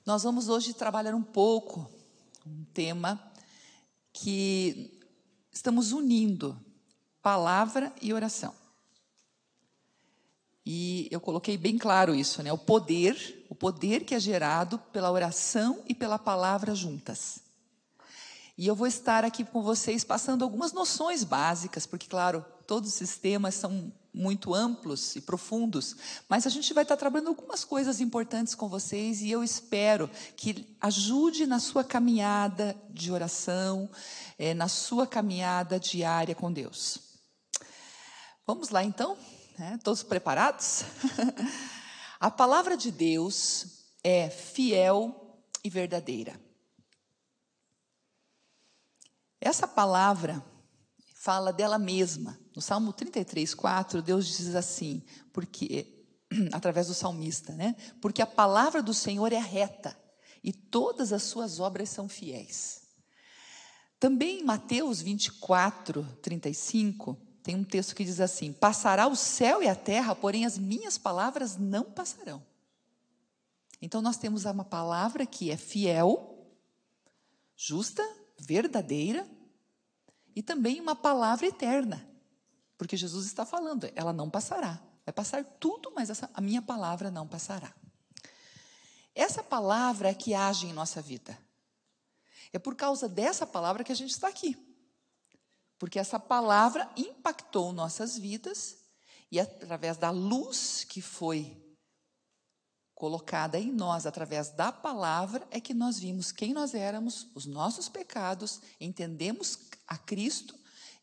Nós vamos hoje trabalhar um pouco um tema que estamos unindo palavra e oração. E eu coloquei bem claro isso, né? O poder que é gerado pela oração e pela palavra juntas. E eu vou estar aqui com vocês passando algumas noções básicas, porque, claro, todos esses temas são muito amplos e profundos, mas a gente vai estar trabalhando algumas coisas importantes com vocês e eu espero que ajude na sua caminhada de oração, na sua caminhada diária com Deus. Vamos lá, então? Todos preparados? A palavra de Deus é fiel e verdadeira. Essa palavra fala dela mesma. No Salmo 33:4, Deus diz assim, através do salmista, né? Porque a palavra do Senhor é reta e todas as suas obras são fiéis. Também em Mateus 24:35, tem um texto que diz assim: passará o céu e a terra, porém as minhas palavras não passarão. Então nós temos uma palavra que é fiel, justa, verdadeira, e também uma palavra eterna, porque Jesus está falando, ela não passará, vai passar tudo, mas a minha palavra não passará. Essa palavra é que age em nossa vida, é por causa dessa palavra que a gente está aqui, porque essa palavra impactou nossas vidas, e através da luz que foi colocada em nós, através da palavra, é que nós vimos quem nós éramos, os nossos pecados, entendemos a Cristo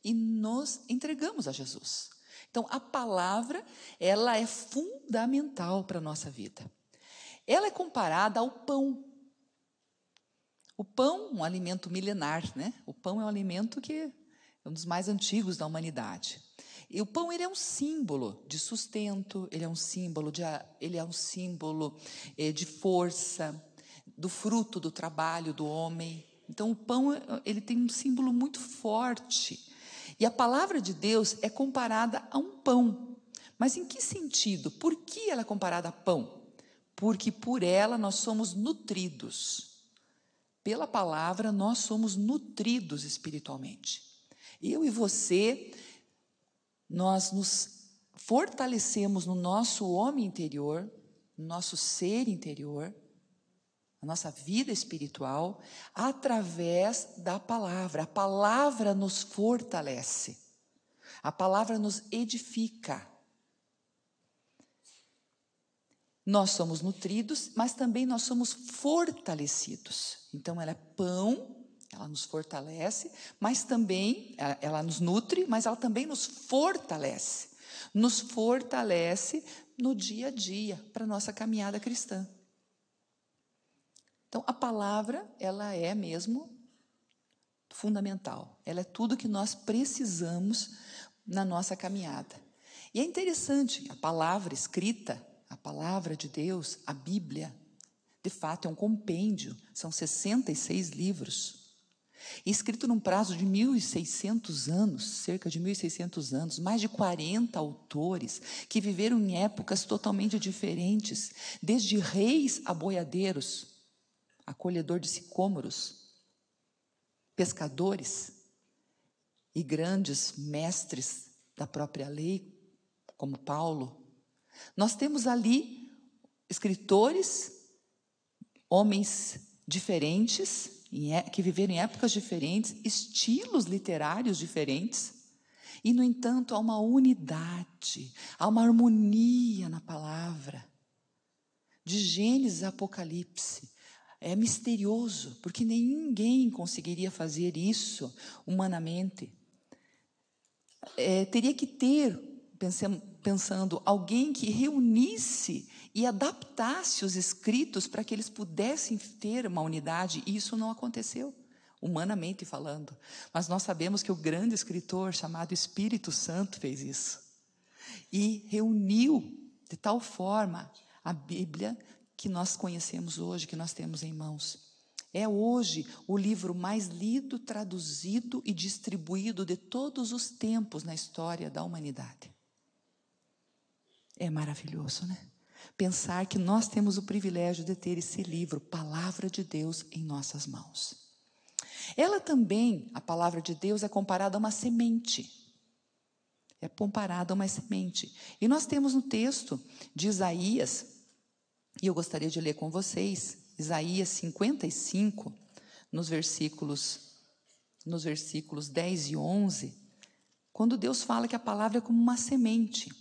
e nos entregamos a Jesus. Então, a palavra, ela é fundamental para a nossa vida. Ela é comparada ao pão. O pão, um alimento milenar, né? O pão é um alimento que é um dos mais antigos da humanidade. E o pão, ele é um símbolo de sustento, ele é um símbolo de força, do fruto do trabalho do homem. Então, o pão, ele tem um símbolo muito forte. E a palavra de Deus é comparada a um pão. Mas em que sentido? Por que ela é comparada a pão? Porque por ela nós somos nutridos. Pela palavra nós somos nutridos espiritualmente. Eu e você, nós nos fortalecemos no nosso homem interior, no nosso ser interior, a nossa vida espiritual, através da palavra. A palavra nos fortalece, a palavra nos edifica. Nós somos nutridos, mas também nós somos fortalecidos. Então, ela é pão, ela nos fortalece, mas também, ela nos nutre, mas ela também nos fortalece. Nos fortalece no dia a dia, para a nossa caminhada cristã. Então, a palavra, ela é mesmo fundamental. Ela é tudo que nós precisamos na nossa caminhada. E é interessante, a palavra escrita, a palavra de Deus, a Bíblia, de fato é um compêndio, são 66 livros, escrito num prazo de 1.600 anos, cerca de 1.600 anos, mais de 40 autores, que viveram em épocas totalmente diferentes, desde reis a boiadeiros, a colhedor de sicômoros, pescadores e grandes mestres da própria lei, como Paulo. Nós temos ali escritores, homens diferentes, que viveram em épocas diferentes, estilos literários diferentes, e, no entanto, há uma unidade, há uma harmonia na palavra. De Gênesis a Apocalipse, é misterioso, porque ninguém conseguiria fazer isso humanamente. Teria que ter, pensando, alguém que reunisse e adaptasse os escritos para que eles pudessem ter uma unidade, e isso não aconteceu, humanamente falando. Mas nós sabemos que o grande escritor chamado Espírito Santo fez isso, e reuniu de tal forma a Bíblia que nós conhecemos hoje, que nós temos em mãos. É hoje o livro mais lido, traduzido e distribuído de todos os tempos na história da humanidade. É maravilhoso, né? pensar que nós temos o privilégio de ter esse livro, Palavra de Deus, em nossas mãos. Ela também, a palavra de Deus, é comparada a uma semente. É comparada a uma semente. E nós temos no texto de Isaías, e eu gostaria de ler com vocês, Isaías 55, nos versículos 10 e 11, quando Deus fala que a palavra é como uma semente.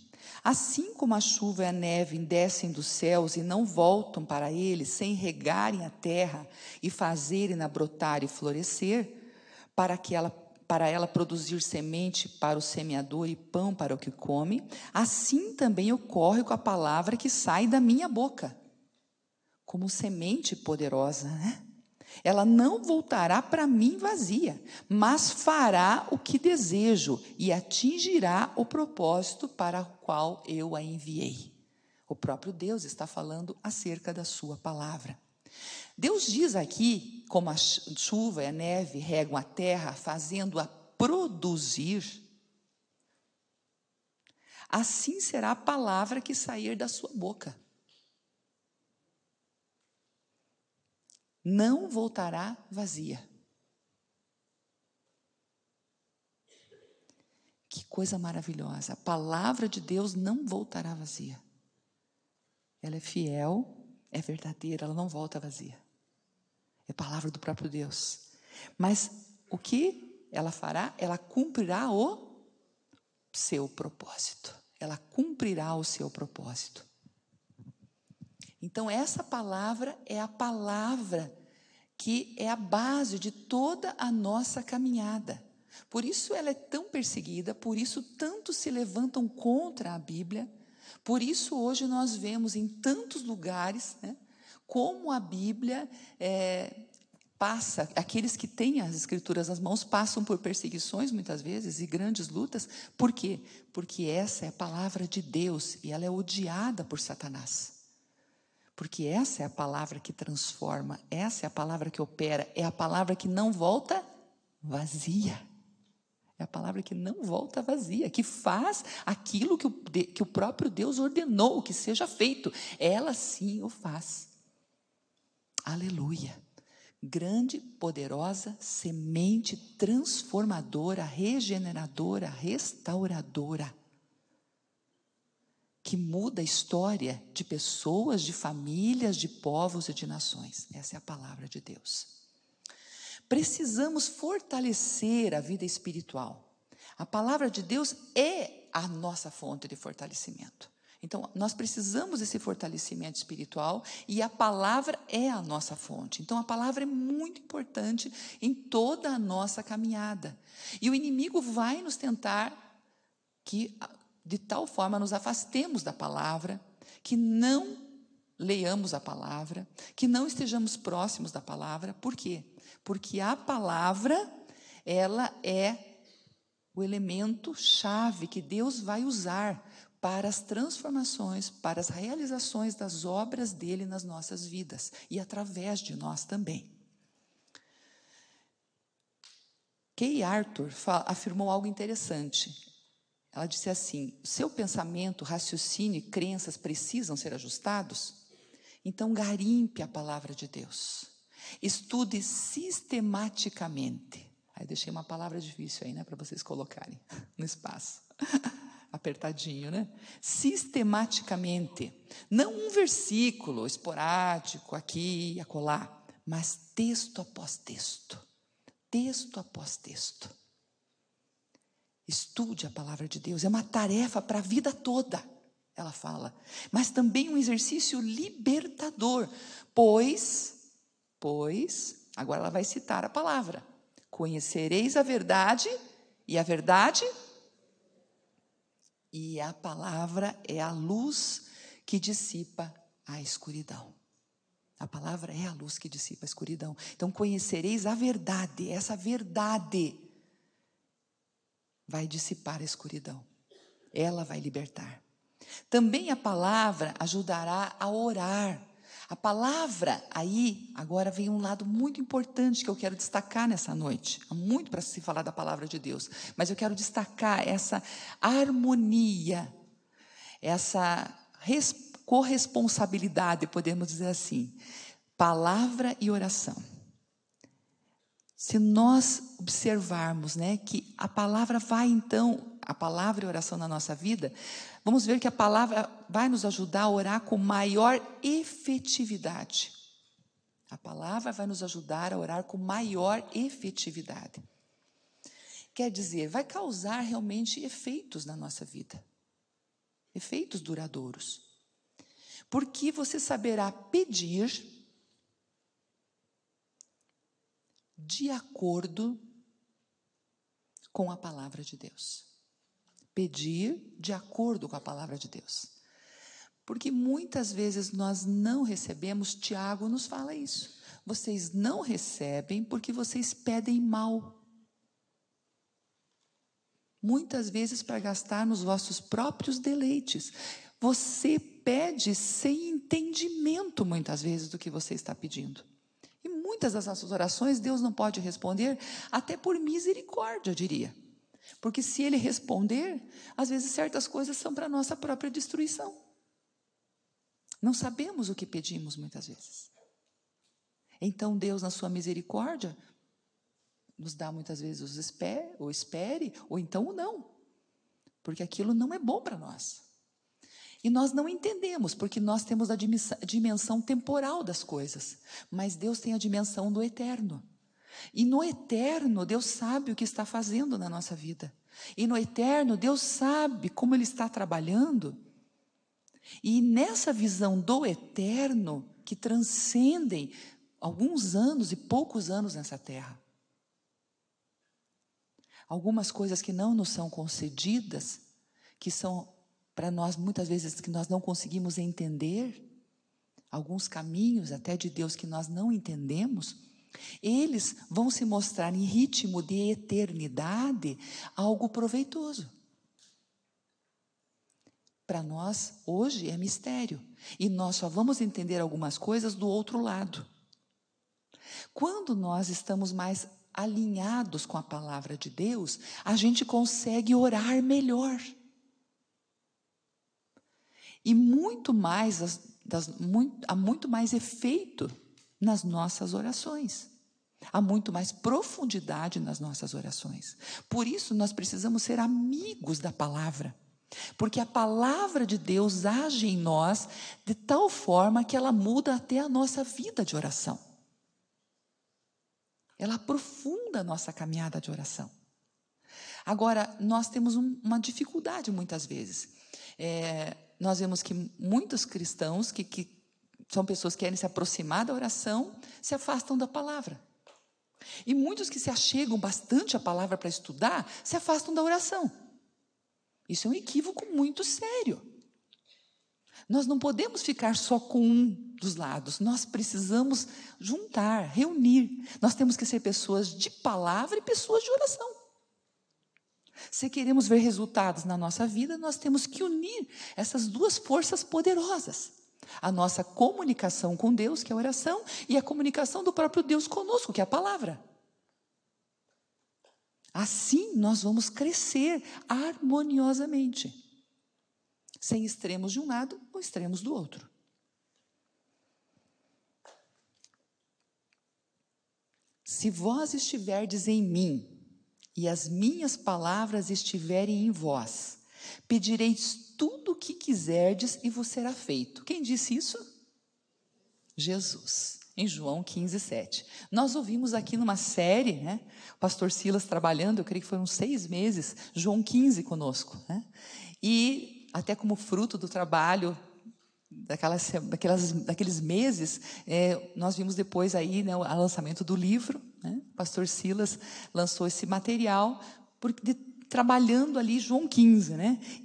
Assim como a chuva e a neve descem dos céus e não voltam para ele, sem regarem a terra e fazerem-na brotar e florescer, para ela produzir semente para o semeador e pão para o que come, assim também ocorre com a palavra que sai da minha boca, como semente poderosa, né? Ela não voltará para mim vazia, mas fará o que desejo e atingirá o propósito para o qual eu a enviei. O próprio Deus está falando acerca da sua palavra. Deus diz aqui, como a chuva e a neve regam a terra, fazendo-a produzir, assim será a palavra que sair da sua boca. Não voltará vazia. Que coisa maravilhosa. A palavra de Deus não voltará vazia. Ela é fiel, é verdadeira, ela não volta vazia. É palavra do próprio Deus. Mas o que ela fará? Ela cumprirá o seu propósito. Ela cumprirá o seu propósito. Então, essa palavra é a palavra que é a base de toda a nossa caminhada. Por isso ela é tão perseguida, por isso tantos se levantam contra a Bíblia, por isso hoje nós vemos em tantos lugares, né, como a Bíblia passa, aqueles que têm as Escrituras nas mãos passam por perseguições muitas vezes e grandes lutas. Por quê? Porque essa é a palavra de Deus e ela é odiada por Satanás. Porque essa é a palavra que transforma, essa é a palavra que opera, é a palavra que não volta vazia. É a palavra que não volta vazia, que faz aquilo que o próprio Deus ordenou que seja feito. Ela sim o faz. Aleluia. Grande, poderosa, semente transformadora, regeneradora, restauradora, que muda a história de pessoas, de famílias, de povos e de nações. Essa é a palavra de Deus. Precisamos fortalecer a vida espiritual. A palavra de Deus é a nossa fonte de fortalecimento. Então, nós precisamos desse fortalecimento espiritual e a palavra é a nossa fonte. Então, a palavra é muito importante em toda a nossa caminhada. E o inimigo vai nos tentar que de tal forma nos afastemos da palavra, que não leiamos a palavra, que não estejamos próximos da palavra. Por quê? Porque a palavra, ela é o elemento chave que Deus vai usar para as transformações, para as realizações das obras dele nas nossas vidas e através de nós também. Kay Arthur afirmou algo interessante. Ela disse assim: seu pensamento, raciocínio e crenças precisam ser ajustados? Então garimpe a palavra de Deus. Estude sistematicamente. Aí deixei uma palavra difícil aí, né, para vocês colocarem no espaço. Apertadinho, né? Sistematicamente. Não um versículo esporádico aqui e acolá, mas texto após texto. Texto após texto. Estude a palavra de Deus, é uma tarefa para a vida toda, ela fala, mas também um exercício libertador, pois, agora ela vai citar a palavra, conhecereis a verdade, e a palavra é a luz que dissipa a escuridão. A palavra é a luz que dissipa a escuridão. Então, conhecereis a verdade, essa verdade vai dissipar a escuridão. Ela vai libertar. Também a palavra ajudará a orar. A palavra aí, agora vem um lado muito importante que eu quero destacar nessa noite. Há muito para se falar da palavra de Deus, mas eu quero destacar essa harmonia, essa corresponsabilidade, podemos dizer assim, palavra e oração. Se nós observarmos, que a palavra a palavra e oração na nossa vida, vamos ver que a palavra vai nos ajudar a orar com maior efetividade. A palavra vai nos ajudar a orar com maior efetividade. Quer dizer, vai causar realmente efeitos na nossa vida. Efeitos duradouros. Porque você saberá pedir de acordo com a palavra de Deus. Pedir de acordo com a palavra de Deus. Porque muitas vezes nós não recebemos, Tiago nos fala isso. Vocês não recebem porque vocês pedem mal. Muitas vezes para gastar nos vossos próprios deleites. Você pede sem entendimento, muitas vezes, do que você está pedindo. E muitas das nossas orações Deus não pode responder, até por misericórdia, eu diria. Porque se Ele responder, às vezes certas coisas são para a nossa própria destruição. Não sabemos o que pedimos muitas vezes. Então Deus, na sua misericórdia, nos dá muitas vezes o espere, ou então o não. Porque aquilo não é bom para nós. E nós não entendemos, porque nós temos a dimensão temporal das coisas. Mas Deus tem a dimensão do eterno. E no eterno, Deus sabe o que está fazendo na nossa vida. E no eterno, Deus sabe como Ele está trabalhando. E nessa visão do eterno, que transcendem alguns anos e poucos anos nessa terra. Algumas coisas que não nos são concedidas, que são para nós muitas vezes que nós não conseguimos entender, alguns caminhos até de Deus que nós não entendemos, eles vão se mostrar em ritmo de eternidade algo proveitoso. Para nós, hoje, é mistério. E nós só vamos entender algumas coisas do outro lado. Quando nós estamos mais alinhados com a palavra de Deus, a gente consegue orar melhor. E há muito mais efeito nas nossas orações. Há muito mais profundidade nas nossas orações. Por isso, nós precisamos ser amigos da palavra. Porque a palavra de Deus age em nós de tal forma que ela muda até a nossa vida de oração. Ela aprofunda a nossa caminhada de oração. Agora, nós temos uma dificuldade muitas vezes. Nós vemos que muitos cristãos, que são pessoas que querem se aproximar da oração, se afastam da palavra. E muitos que se achegam bastante à palavra para estudar, se afastam da oração. Isso é um equívoco muito sério. Nós não podemos ficar só com um dos lados. Nós precisamos juntar, reunir. Nós temos que ser pessoas de palavra e pessoas de oração. Se queremos ver resultados na nossa vida, nós temos que unir essas duas forças poderosas. A nossa comunicação com Deus, que é a oração, e a comunicação do próprio Deus conosco, que é a palavra. Assim nós vamos crescer harmoniosamente, sem extremos de um lado ou extremos do outro. Se vós estiverdes em mim, e as minhas palavras estiverem em vós, pedireis tudo o que quiserdes e vos será feito. Quem disse isso? Jesus. Em João 15:7. Nós ouvimos aqui numa série, o pastor Silas trabalhando, eu creio que foram 6 meses, João 15 conosco. E até como fruto do trabalho daqueles meses, nós vimos depois aí, o lançamento do livro. O pastor Silas lançou esse material, trabalhando ali João 15.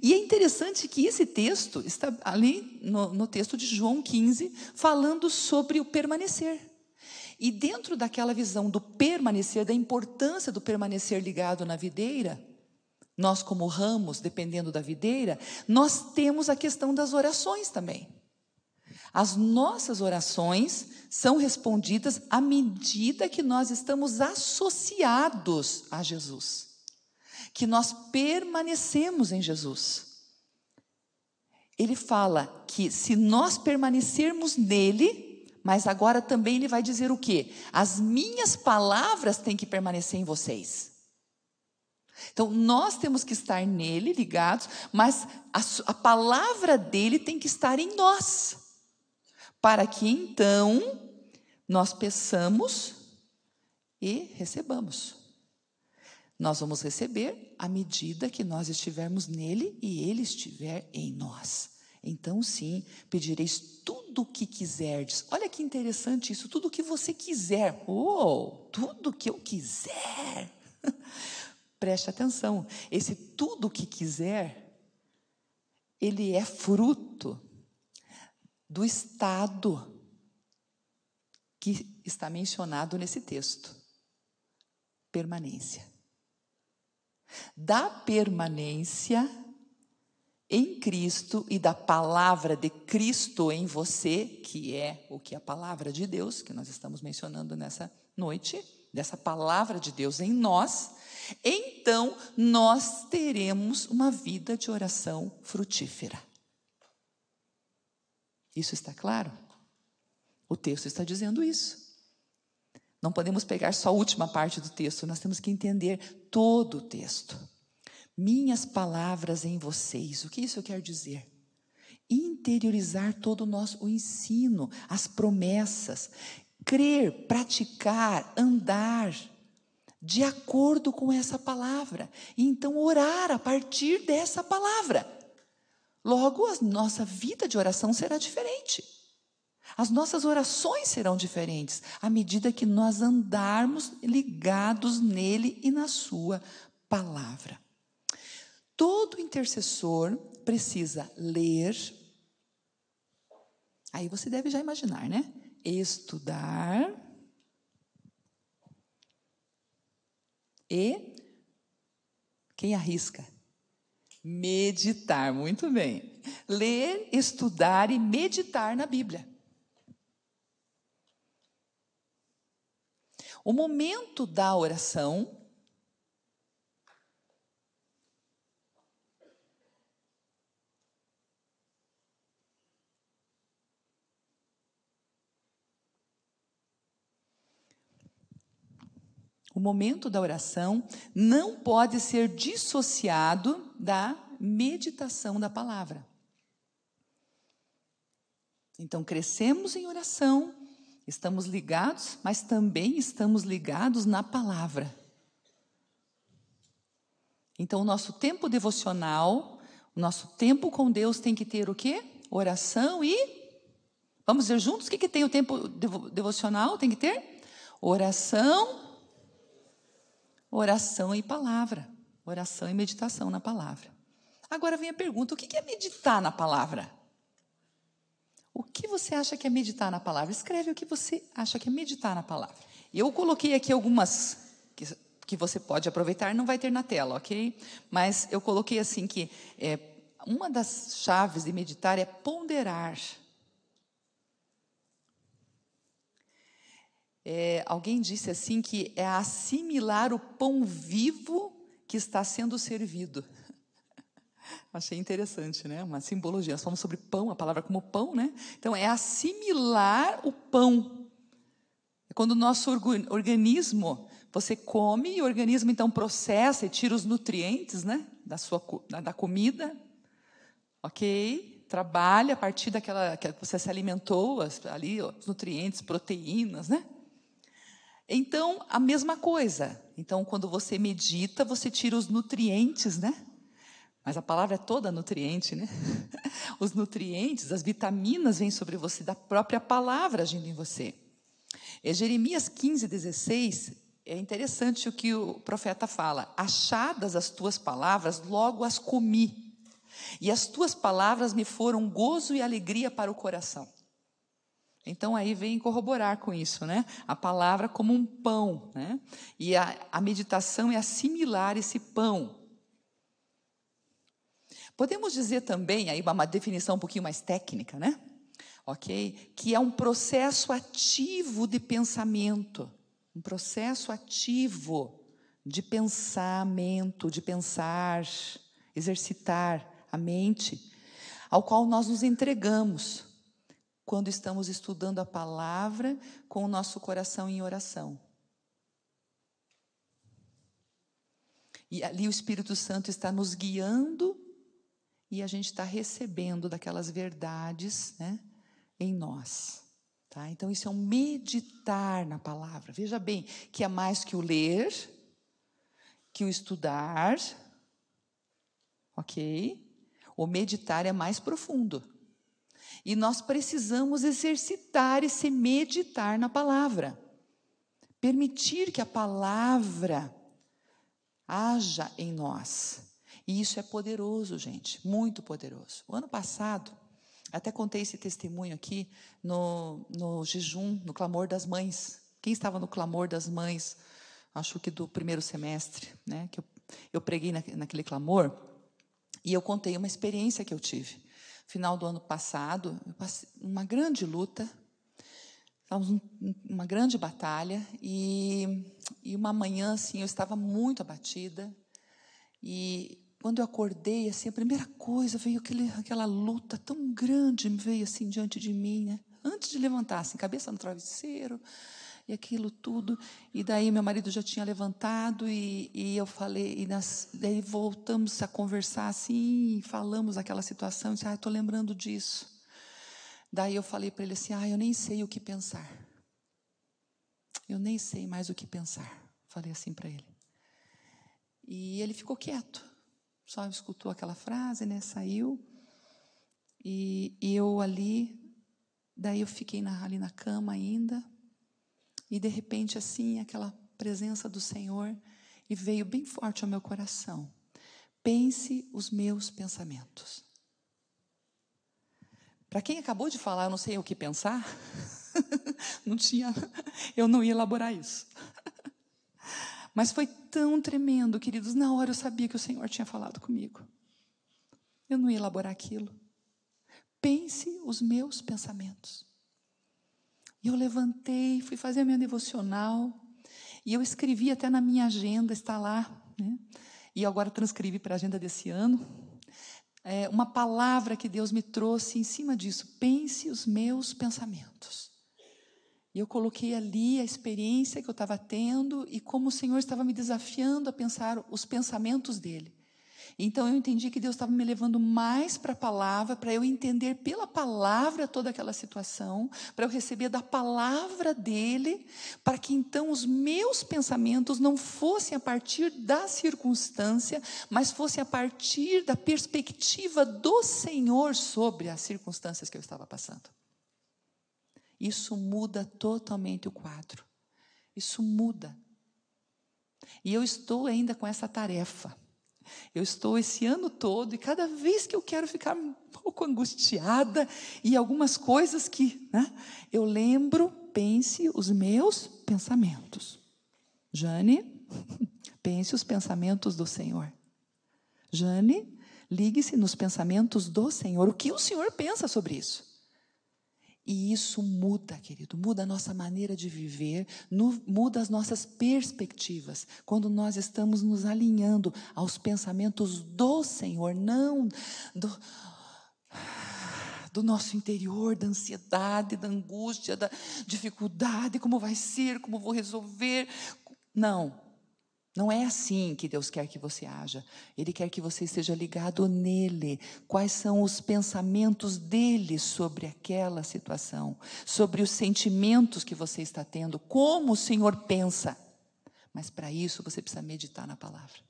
E é interessante que esse texto está ali no texto de João 15, falando sobre o permanecer. E dentro daquela visão do permanecer, da importância do permanecer ligado na videira, nós como ramos, dependendo da videira, nós temos a questão das orações também. As nossas orações são respondidas à medida que nós estamos associados a Jesus, que nós permanecemos em Jesus. Ele fala que se nós permanecermos nele, mas agora também ele vai dizer o quê? As minhas palavras têm que permanecer em vocês. Então, nós temos que estar nele, ligados, mas a palavra dele tem que estar em nós, para que então nós peçamos e recebamos. Nós vamos receber à medida que nós estivermos nele e ele estiver em nós. Então, sim, pedireis tudo o que quiserdes. Olha que interessante isso, tudo o que você quiser. Tudo o que eu quiser. Preste atenção, esse tudo o que quiser, ele é fruto do estado que está mencionado nesse texto. Permanência. Da permanência em Cristo e da palavra de Cristo em você, que é o que a palavra de Deus, que nós estamos mencionando nessa noite, dessa palavra de Deus em nós, então nós teremos uma vida de oração frutífera. Isso está claro? O texto está dizendo isso. Não podemos pegar só a última parte do texto, nós temos que entender todo o texto. Minhas palavras em vocês, o que isso quer dizer? Interiorizar todo o ensino, as promessas, crer, praticar, andar de acordo com essa palavra, e então orar a partir dessa palavra. Logo, a nossa vida de oração será diferente. As nossas orações serão diferentes à medida que nós andarmos ligados nele e na sua palavra. Todo intercessor precisa ler, aí você deve já imaginar, né? Estudar e, quem arrisca? Meditar, muito bem. Ler, estudar e meditar na Bíblia. O momento da oração não pode ser dissociado da meditação da palavra. Então, crescemos em oração, estamos ligados, mas também estamos ligados na palavra. Então, o nosso tempo devocional, o nosso tempo com Deus tem que ter o quê? Oração e... Vamos dizer juntos, o que tem o tempo devocional? Tem que ter? Oração e palavra. Oração e meditação na palavra. Agora vem a pergunta, o que é meditar na palavra? O que você acha que é meditar na palavra? Escreve o que você acha que é meditar na palavra. Eu coloquei aqui algumas que você pode aproveitar, não vai ter na tela, ok? Mas eu coloquei assim que uma das chaves de meditar é ponderar. Alguém disse assim que é assimilar o pão vivo que está sendo servido. Achei interessante, né? Uma simbologia. Nós falamos sobre pão, a palavra como pão, né? Então, é assimilar o pão. É quando o nosso organismo, você come e o organismo, então, processa e tira os nutrientes, né? Da comida. Ok? Trabalha a partir daquela que você se alimentou, ali, os nutrientes, proteínas, né? Então, a mesma coisa. Então, quando você medita, você tira os nutrientes, né? Mas a palavra é toda nutriente, né? Os nutrientes, as vitaminas vêm sobre você, da própria palavra agindo em você. Jeremias 15:16, é interessante o que o profeta fala. Achadas as tuas palavras, logo as comi. E as tuas palavras me foram gozo e alegria para o coração. Então, aí vem corroborar com isso, né? A palavra como um pão, né? E a meditação é assimilar esse pão. Podemos dizer também, aí uma definição um pouquinho mais técnica, né? Ok? Que é um processo ativo de pensamento. Um processo ativo de pensamento, de pensar, exercitar a mente. ao qual nós nos entregamos quando estamos estudando a palavra com o nosso coração em oração. E ali o Espírito Santo está nos guiando e a gente está recebendo daquelas verdades, né, em nós. Tá? Então, isso é um meditar na palavra. Veja bem, que é mais que o ler, que o estudar, ok? O meditar é mais profundo. E nós precisamos exercitar esse meditar na palavra. Permitir que a palavra haja em nós. E isso é poderoso, gente, muito poderoso. O ano passado, até contei esse testemunho aqui no jejum, no clamor das mães. Quem estava no clamor das mães, acho que do primeiro semestre, né, que eu preguei naquele clamor, e eu contei uma experiência que eu tive. Final do ano passado, eu passei uma grande luta, estávamos uma grande batalha, e uma manhã, assim, eu estava muito abatida, e quando eu acordei, assim, a primeira coisa, veio aquela luta tão grande, veio assim diante de mim, né? Antes de levantar, assim, cabeça no travesseiro, e aquilo tudo, e daí meu marido já tinha levantado, e eu falei, daí voltamos a conversar assim, e falamos aquela situação, e disse, estou lembrando disso. Daí eu falei para ele assim, eu nem sei o que pensar. Eu nem sei mais o que pensar. Falei assim para ele. E ele ficou quieto, só escutou aquela frase, né, saiu, e eu ali, daí eu fiquei ali na cama ainda, e de repente assim, aquela presença do Senhor, e veio bem forte ao meu coração, pense os meus pensamentos. Para quem acabou de falar, eu não sei o que pensar, eu não ia elaborar isso. Mas foi tão tremendo, queridos, na hora eu sabia que o Senhor tinha falado comigo. Eu não ia elaborar aquilo. Pense os meus pensamentos. E eu levantei, fui fazer a minha devocional, e eu escrevi até na minha agenda, está lá, né? E agora transcrevi para a agenda desse ano, uma palavra que Deus me trouxe em cima disso, pense os meus pensamentos. E eu coloquei ali a experiência que eu estava tendo e como o Senhor estava me desafiando a pensar os pensamentos dEle. Então eu entendi que Deus estava me levando mais para a palavra, para eu entender pela palavra toda aquela situação, para eu receber da palavra dEle, para que então os meus pensamentos não fossem a partir da circunstância, mas fossem a partir da perspectiva do Senhor sobre as circunstâncias que eu estava passando. Isso muda totalmente o quadro. Isso muda. E eu estou ainda com essa tarefa. Eu estou esse ano todo, e cada vez que eu quero ficar um pouco angustiada, e algumas coisas que, né, eu lembro, pense os meus pensamentos. Jane, pense os pensamentos do Senhor. Jane, ligue-se nos pensamentos do Senhor. O que o Senhor pensa sobre isso? E isso muda, querido, muda a nossa maneira de viver, muda as nossas perspectivas, quando nós estamos nos alinhando aos pensamentos do Senhor, não do nosso interior, da ansiedade, da angústia, da dificuldade, como vai ser, como vou resolver. Não é assim que Deus quer que você haja. Ele quer que você esteja ligado nele. Quais são os pensamentos dele sobre aquela situação, sobre os sentimentos que você está tendo, como o Senhor pensa. Mas para isso você precisa meditar na palavra.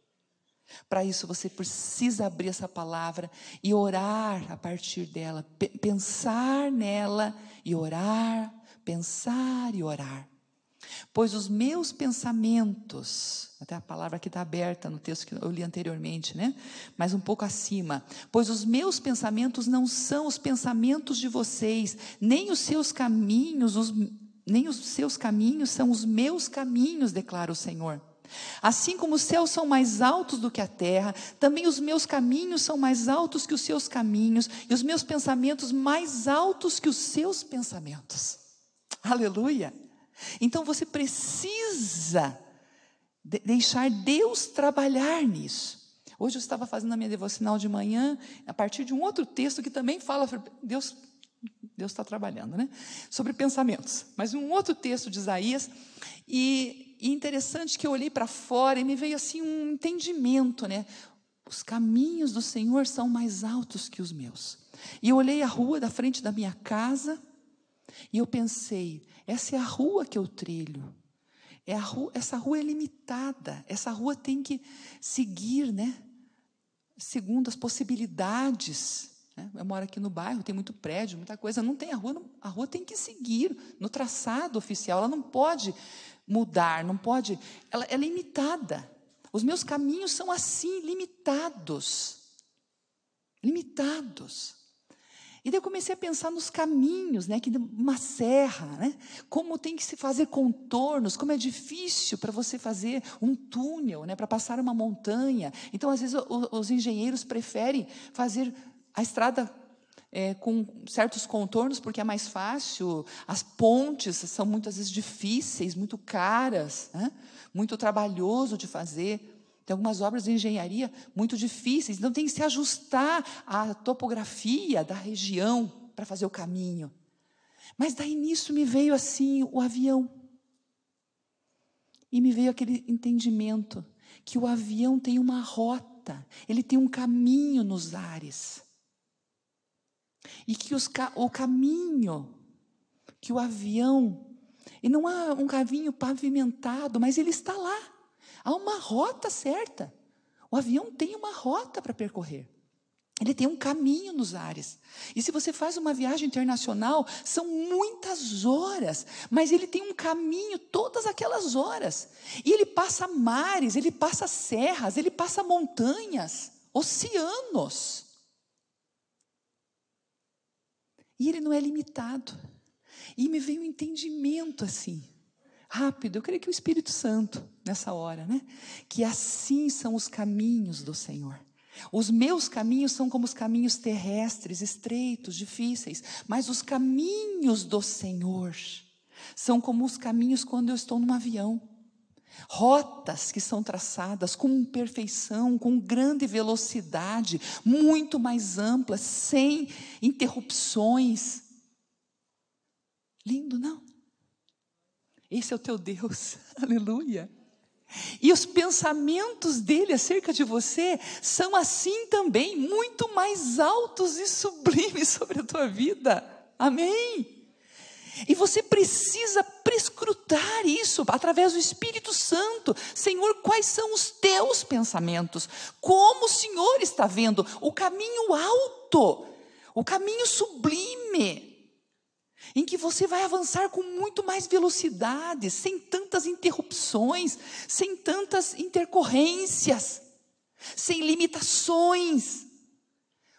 Para isso você precisa abrir essa palavra e orar a partir dela, pensar nela e orar, pensar e orar. Pois os meus pensamentos, até a palavra que está aberta no texto que eu li anteriormente, né? Mas um pouco acima. Pois os meus pensamentos não são os pensamentos de vocês, nem os seus caminhos são os meus caminhos, declara o Senhor. Assim como os céus são mais altos do que a terra, também os meus caminhos são mais altos que os seus caminhos, e os meus pensamentos mais altos que os seus pensamentos. Aleluia! Então você precisa deixar Deus trabalhar nisso. Hoje eu estava fazendo a minha devocional de manhã, a partir de um outro texto que também fala, Deus está trabalhando, né? Sobre pensamentos, mas um outro texto de Isaías, e interessante que eu olhei para fora e me veio assim um entendimento, né? Os caminhos do Senhor são mais altos que os meus. E eu olhei a rua da frente da minha casa, e eu pensei, essa é a rua que eu trilho. Essa rua é limitada, essa rua tem que seguir, né? Segundo as possibilidades. Né? Eu moro aqui no bairro, tem muito prédio, muita coisa, não tem a rua tem que seguir no traçado oficial, ela não pode mudar, não pode, ela é limitada. Os meus caminhos são assim, limitados. E daí eu comecei a pensar nos caminhos, né, que uma serra, né, como tem que se fazer contornos, como é difícil para você fazer um túnel, né, para passar uma montanha. Então, às vezes, os engenheiros preferem fazer a estrada com certos contornos, porque é mais fácil. As pontes são muitas vezes difíceis, muito caras, né, muito trabalhoso de fazer. Tem algumas obras de engenharia muito difíceis, então tem que se ajustar à topografia da região para fazer o caminho. Mas daí nisso me veio assim o avião. E me veio aquele entendimento que o avião tem uma rota, ele tem um caminho nos ares. E que o caminho que o avião, e não há um caminho pavimentado, mas ele está lá. Há uma rota certa. O avião tem uma rota para percorrer. Ele tem um caminho nos ares. E se você faz uma viagem internacional, são muitas horas, mas ele tem um caminho todas aquelas horas. E ele passa mares, ele passa serras, ele passa montanhas, oceanos. E ele não é limitado. E me veio um entendimento assim, rápido, eu creio que o Espírito Santo, nessa hora, né? Que assim são os caminhos do Senhor. Os meus caminhos são como os caminhos terrestres, estreitos, difíceis, mas os caminhos do Senhor são como os caminhos quando eu estou num avião. Rotas que são traçadas com perfeição, com grande velocidade, muito mais amplas, sem interrupções. Lindo, não? Esse é o teu Deus, aleluia. E os pensamentos dele acerca de você são assim também, muito mais altos e sublimes sobre a tua vida, amém? E você precisa prescrutar isso através do Espírito Santo. Senhor, quais são os teus pensamentos? Como o Senhor está vendo o caminho alto, o caminho sublime, em que você vai avançar com muito mais velocidade, sem tantas interrupções, sem tantas intercorrências, sem limitações.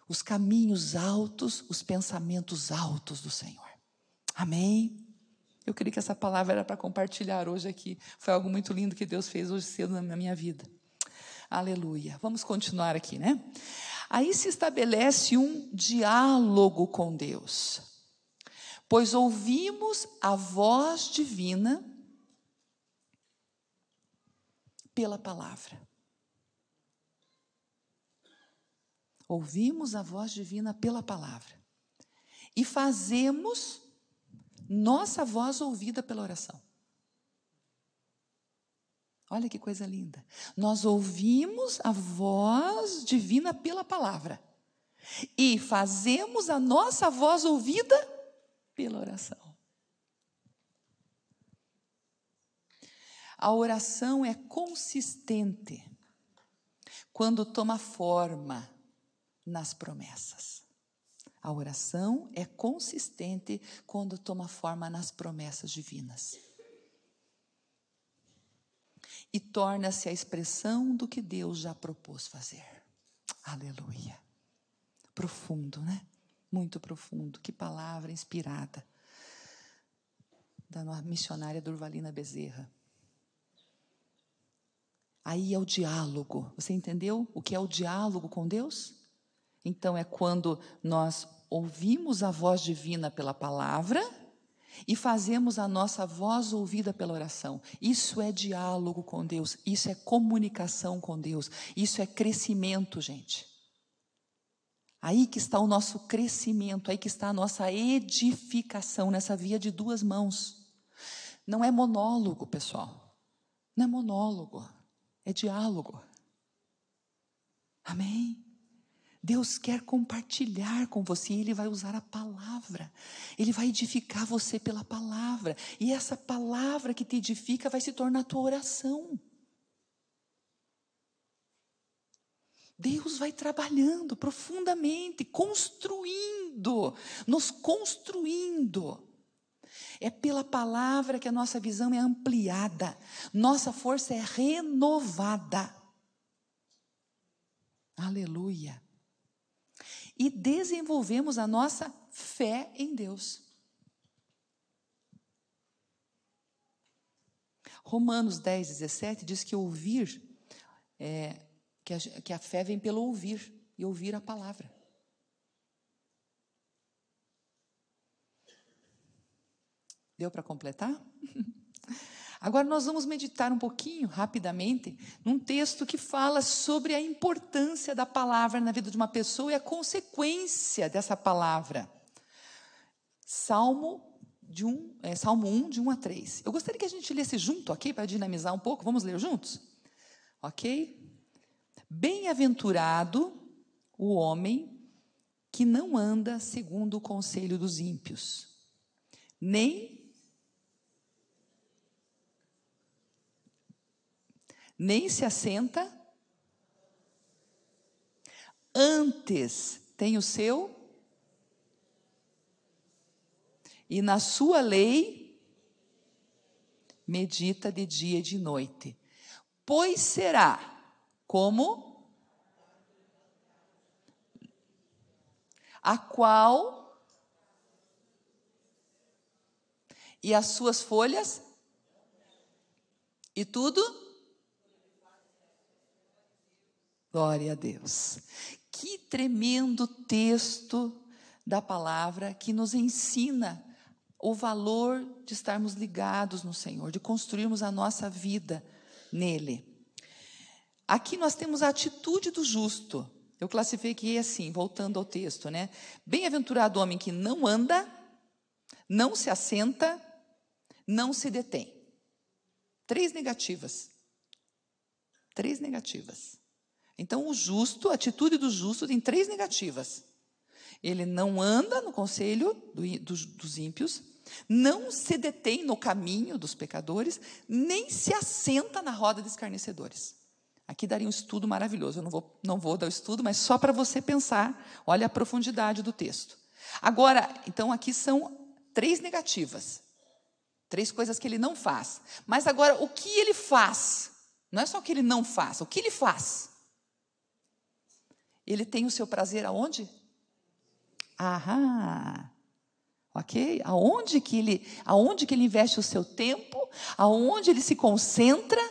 Os caminhos altos, os pensamentos altos do Senhor. Amém? Eu creio que essa palavra era para compartilhar hoje aqui. Foi algo muito lindo que Deus fez hoje cedo na minha vida. Aleluia. Vamos continuar aqui, né? Aí se estabelece um diálogo com Deus. Pois ouvimos a voz divina pela palavra. Ouvimos a voz divina pela palavra. E fazemos nossa voz ouvida pela oração. Olha que coisa linda. Nós ouvimos a voz divina pela palavra. E fazemos a nossa voz ouvida pela oração. A oração é consistente quando toma forma nas promessas. A oração é consistente quando toma forma nas promessas divinas. E torna-se a expressão do que Deus já propôs fazer. Aleluia. Profundo, né? Muito profundo. Que palavra inspirada da missionária Durvalina Bezerra. Aí é o diálogo. Você entendeu o que é o diálogo com Deus? Então é quando nós ouvimos a voz divina pela palavra e fazemos a nossa voz ouvida pela oração. Isso é diálogo com Deus, isso é comunicação com Deus, isso é crescimento, gente. Aí que está o nosso crescimento, aí que está a nossa edificação, nessa via de duas mãos. Não é monólogo, pessoal. Não é monólogo, é diálogo. Amém? Deus quer compartilhar com você, Ele vai usar a palavra, Ele vai edificar você pela palavra, e essa palavra que te edifica vai se tornar a tua oração. Deus vai trabalhando profundamente, nos construindo. É pela palavra que a nossa visão é ampliada, nossa força é renovada. Aleluia. E desenvolvemos a nossa fé em Deus. Romanos 10, 17 diz que ouvir, que a fé vem pelo ouvir, e ouvir a palavra. Deu para completar? Agora nós vamos meditar um pouquinho, rapidamente, num texto que fala sobre a importância da palavra na vida de uma pessoa e a consequência dessa palavra. Salmo 1, de 1 a 3. Eu gostaria que a gente lesse junto, ok? Para dinamizar um pouco. Vamos ler juntos? Ok? Bem-aventurado o homem que não anda segundo o conselho dos ímpios, nem se assenta, antes tem o seu, e na sua lei medita de dia e de noite. Pois será como a qual e as suas folhas e tudo. Glória a Deus. Que tremendo texto da palavra que nos ensina o valor de estarmos ligados no Senhor, de construirmos a nossa vida nele. Aqui nós temos a atitude do justo. Eu classifiquei assim, voltando ao texto, né? Bem-aventurado o homem que não anda, não se assenta, não se detém. 3 negativas. 3 negativas. Então, o justo, a atitude do justo tem 3 negativas. Ele não anda no conselho dos ímpios, não se detém no caminho dos pecadores, nem se assenta na roda de escarnecedores. Aqui daria um estudo maravilhoso. Eu não vou dar o estudo, mas só para você pensar, olha a profundidade do texto. Agora, então, aqui são 3 negativas. 3 coisas que ele não faz. Mas agora, o que ele faz? Não é só o que ele não faz, o que ele faz? Ele tem o seu prazer aonde? Aham. Ok? Aonde que ele investe o seu tempo? Aonde ele se concentra?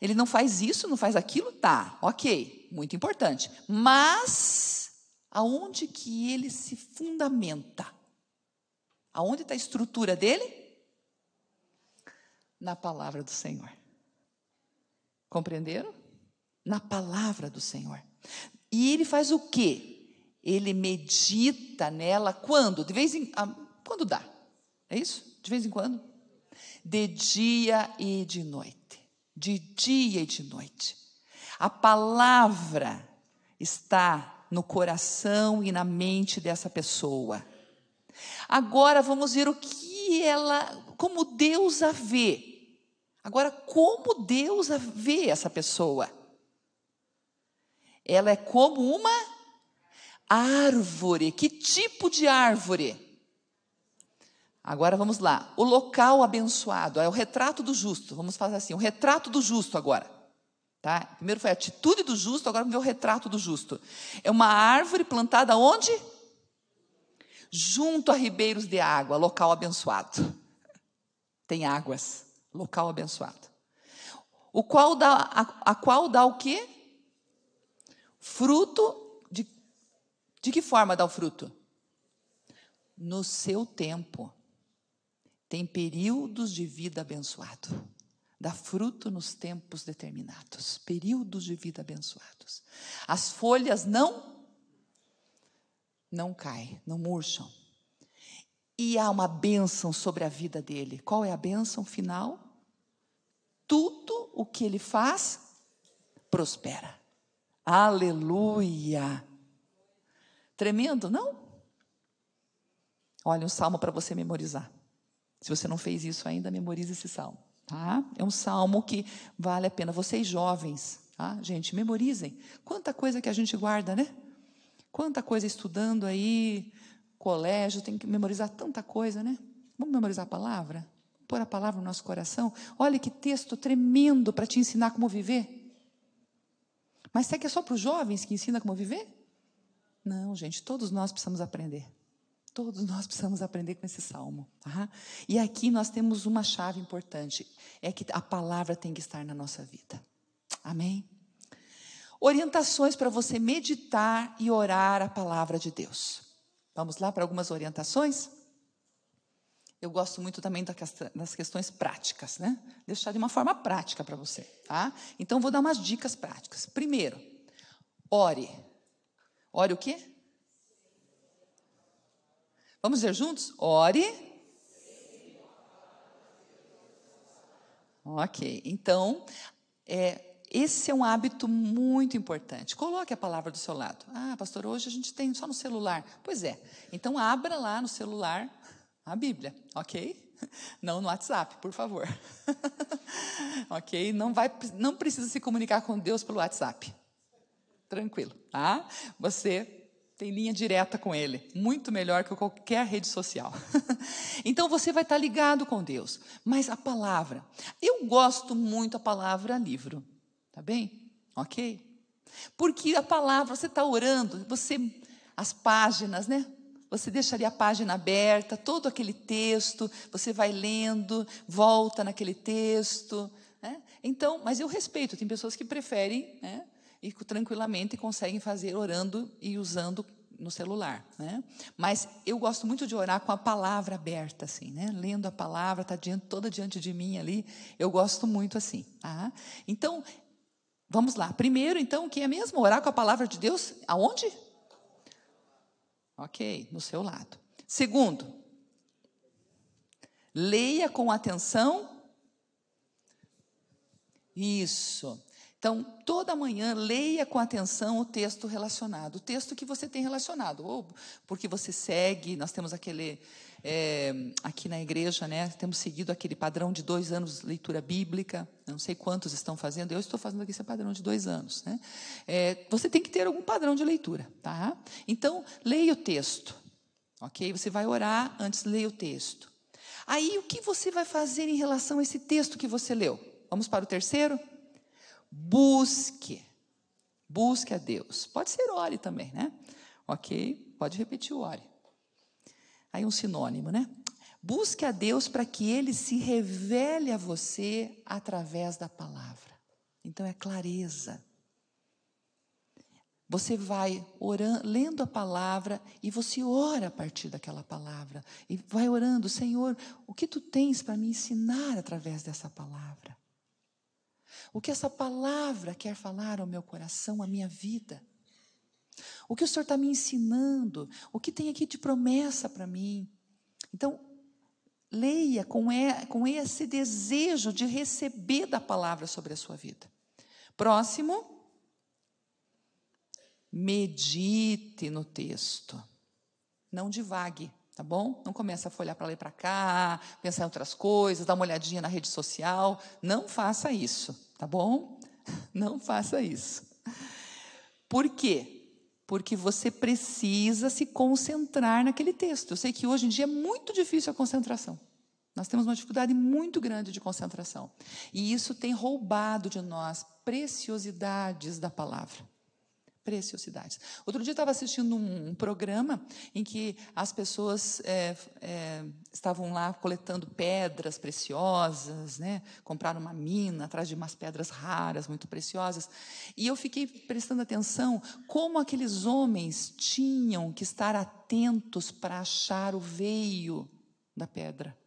Ele não faz isso, não faz aquilo? Tá, ok, muito importante. Mas, aonde que ele se fundamenta? Aonde está a estrutura dele? Na palavra do Senhor. Compreenderam? Na palavra do Senhor. E ele faz o quê? Ele medita nela quando? Quando dá. É isso? De vez em quando? De dia e de noite. De dia e de noite. A palavra está no coração e na mente dessa pessoa. Agora vamos ver como Deus a vê. Agora, como Deus a vê essa pessoa? Ela é como uma árvore. Que tipo de árvore? Agora vamos lá. O local abençoado é o retrato do justo. Vamos fazer assim, o retrato do justo agora. Tá? Primeiro foi a atitude do justo, agora vamos ver o retrato do justo. É uma árvore plantada onde? Junto a ribeiros de água, local abençoado. Tem águas, local abençoado. A qual dá o quê? Fruto, de que forma dá o fruto? No seu tempo. tem períodos de vida abençoado. Dá fruto nos tempos determinados. Períodos de vida abençoados. As folhas não caem, não murcham. E há uma bênção sobre a vida dele. Qual é a bênção final? Tudo o que ele faz, prospera. Aleluia! Tremendo, não? Olha, um salmo para você memorizar. Se você não fez isso ainda, memorize esse salmo. Tá? É um salmo que vale a pena. Vocês jovens, tá? Gente, memorizem. Quanta coisa que a gente guarda, né? Quanta coisa estudando aí, colégio, tem que memorizar tanta coisa, né? Vamos memorizar a palavra? Pôr a palavra no nosso coração? Olha que texto tremendo para te ensinar como viver. Mas será que é só para os jovens que ensina como viver? Não, gente, todos nós precisamos aprender. Todos nós precisamos aprender com esse salmo. Tá? E aqui nós temos uma chave importante, é que a palavra tem que estar na nossa vida. Amém? Orientações para você meditar e orar a palavra de Deus. Vamos lá para algumas orientações? Eu gosto muito também das questões práticas, né? Deixar de uma forma prática para você, tá? Então, vou dar umas dicas práticas. Primeiro, ore. Ore o quê? Vamos dizer juntos? Ore. Ok, então, esse é um hábito muito importante. Coloque a palavra do seu lado. Ah, pastor, hoje a gente tem só no celular. Pois é, então abra lá no celular a Bíblia, ok? Não no WhatsApp, por favor. Ok? Não precisa se comunicar com Deus pelo WhatsApp. Tranquilo, tá? Você tem linha direta com Ele, muito melhor que qualquer rede social. Então, você vai estar ligado com Deus. Mas a palavra, eu gosto muito da palavra livro, tá bem? Ok? Porque a palavra, você está orando, as páginas, né? Você deixaria a página aberta, todo aquele texto, você vai lendo, volta naquele texto, né? Então, mas eu respeito, tem pessoas que preferem, né? E tranquilamente conseguem fazer orando e usando no celular, né? Mas eu gosto muito de orar com a palavra aberta, assim, né? Lendo a palavra, está toda diante de mim ali, eu gosto muito assim, tá? Então, vamos lá. Primeiro, então, o que é mesmo? Orar com a palavra de Deus, aonde? Ok, no seu lado. Segundo, leia com atenção. Isso. Então, toda manhã, leia com atenção o texto relacionado, o texto que você tem relacionado, ou porque você segue, nós temos aqui na igreja, né, temos seguido aquele padrão de 2 anos de leitura bíblica, não sei quantos estão fazendo, eu estou fazendo aqui esse padrão de 2 anos. Né? Você tem que ter algum padrão de leitura, tá? Então, leia o texto, ok? Você vai orar antes, leia o texto. Aí, o que você vai fazer em relação a esse texto que você leu? Vamos para o terceiro? Busque a Deus. Pode ser ore também, né? Ok? Pode repetir o ore. Aí um sinônimo, né? Busque a Deus para que Ele se revele a você através da palavra. Então é clareza. Você vai orando, lendo a palavra e você ora a partir daquela palavra. E vai orando, Senhor, o que Tu tens para me ensinar através dessa palavra? O que essa palavra quer falar ao meu coração, à minha vida? O que o Senhor está me ensinando? O que tem aqui de promessa para mim? Então, leia com esse desejo de receber da palavra sobre a sua vida. Próximo, medite no texto. Não divague, tá bom? Não comece a folhear para lá e para cá, pensar em outras coisas, dar uma olhadinha na rede social. Não faça isso, tá bom? Não faça isso. Por quê? Porque você precisa se concentrar naquele texto. Eu sei que hoje em dia é muito difícil a concentração. Nós temos uma dificuldade muito grande de concentração. E isso tem roubado de nós preciosidades da palavra. Preciosidades. Outro dia eu estava assistindo um programa em que as pessoas estavam lá coletando pedras preciosas, né? Compraram uma mina atrás de umas pedras raras, muito preciosas. E eu fiquei prestando atenção como aqueles homens tinham que estar atentos para achar o veio da pedra.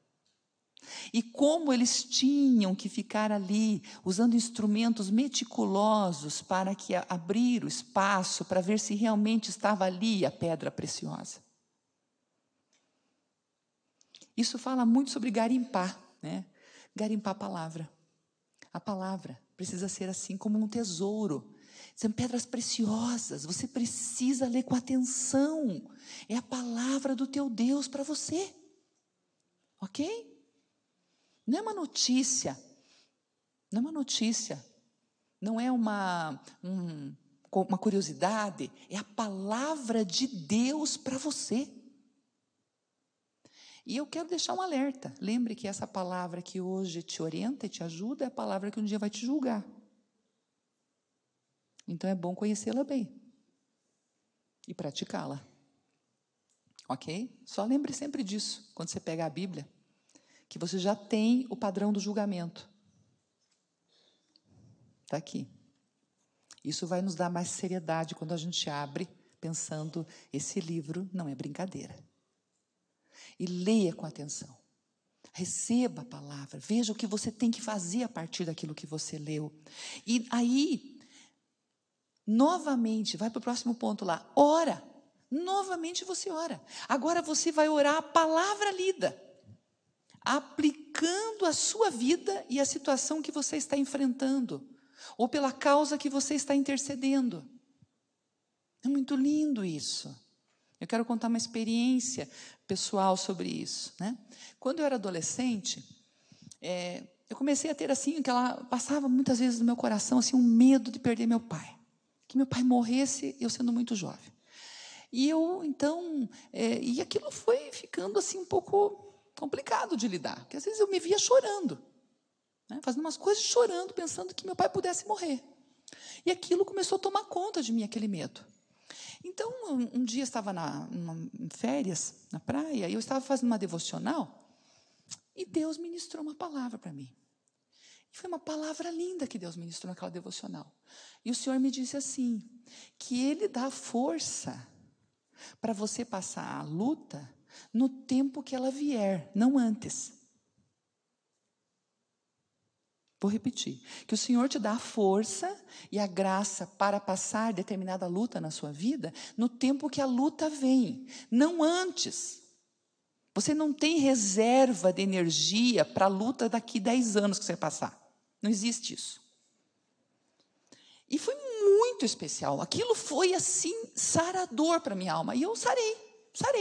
E como eles tinham que ficar ali, usando instrumentos meticulosos para que abrir o espaço, para ver se realmente estava ali a pedra preciosa. Isso fala muito sobre garimpar, né? Garimpar a palavra. A palavra precisa ser assim como um tesouro. São pedras preciosas, você precisa ler com atenção. É a palavra do teu Deus para você. Ok? Não é uma notícia. Não é uma notícia. Não é uma curiosidade. É a palavra de Deus para você. E eu quero deixar um alerta. Lembre que essa palavra que hoje te orienta e te ajuda é a palavra que um dia vai te julgar. Então é bom conhecê-la bem e praticá-la. Ok? Só lembre sempre disso, quando você pega a Bíblia, que você já tem o padrão do julgamento. Está aqui. Isso vai nos dar mais seriedade quando a gente abre, pensando, esse livro não é brincadeira. E leia com atenção. Receba a palavra, veja o que você tem que fazer a partir daquilo que você leu. E aí, novamente, vai para o próximo ponto lá, ora. Novamente você ora. Agora você vai orar a palavra lida, aplicando a sua vida e a situação que você está enfrentando, ou pela causa que você está intercedendo. É muito lindo isso. Eu quero contar uma experiência pessoal sobre isso, né? Quando eu era adolescente, eu comecei a ter assim, passava muitas vezes no meu coração assim, um medo de perder meu pai. Que meu pai morresse, eu sendo muito jovem. E eu, então, e aquilo foi ficando assim um pouco complicado de lidar, porque às vezes eu me via chorando, né, fazendo umas coisas chorando, pensando que meu pai pudesse morrer. E aquilo começou a tomar conta de mim, aquele medo. Então, um dia eu estava em férias, na praia, e eu estava fazendo uma devocional, e Deus ministrou uma palavra para mim. E foi uma palavra linda que Deus ministrou naquela devocional. E o Senhor me disse assim, que Ele dá força para você passar a luta no tempo que ela vier, não antes. Vou repetir, que o Senhor te dá a força e a graça para passar determinada luta na sua vida, no tempo que a luta vem, não antes. Você não tem reserva de energia para a luta daqui 10 anos que você vai passar. Não existe isso. E foi muito especial. Aquilo foi assim, sarador para a minha alma. E eu sarei,